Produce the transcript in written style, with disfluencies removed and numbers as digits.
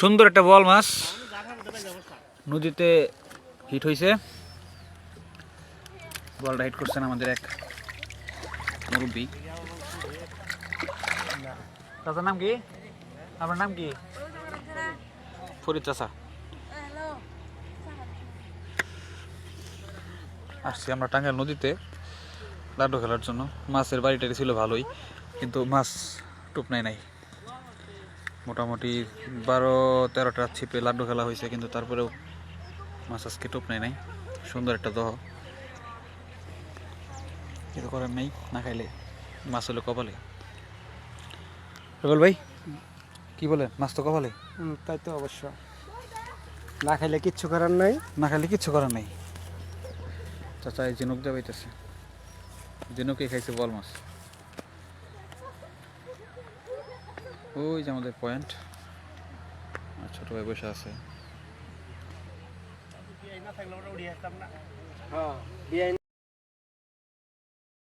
সুন্দর একটা বল মাছ নদীতে হিট হয়েছে। বলটা হিট করছেন আমাদের এক মুরব্বী। চাচার নাম কি? আপনার নাম কি? ফরিদ চাচা। আসছি আমরা টাঙ্গাইল নদীতে লাড্ডু খেলার জন্য। মাছের বাড়িটারি ছিল ভালোই, কিন্তু মাছ টুপ নাই। মোটামুটি 12-13টা ছিপে লাড্ডু খেলা হয়েছে, কিন্তু তারপরেও মাছ আজকে টুপ নাই। সুন্দর একটা দহ, কিছু করার নেই, না খাইলে মাছ হলে কপালে। রবল ভাই কি বলে, মাছ তো কপালে। তাই তো অবশ্য, না খাইলে কিচ্ছু করার নাই। না খাইলে কিচ্ছু করার নেই। চাচা এই ঝিনুক দেওয়া হইতেছে, ঝিনুকে খাইছে বল মাছ। ওই যে আমাদের পয়েন্ট, আর ছোট ভাই বসে আছে।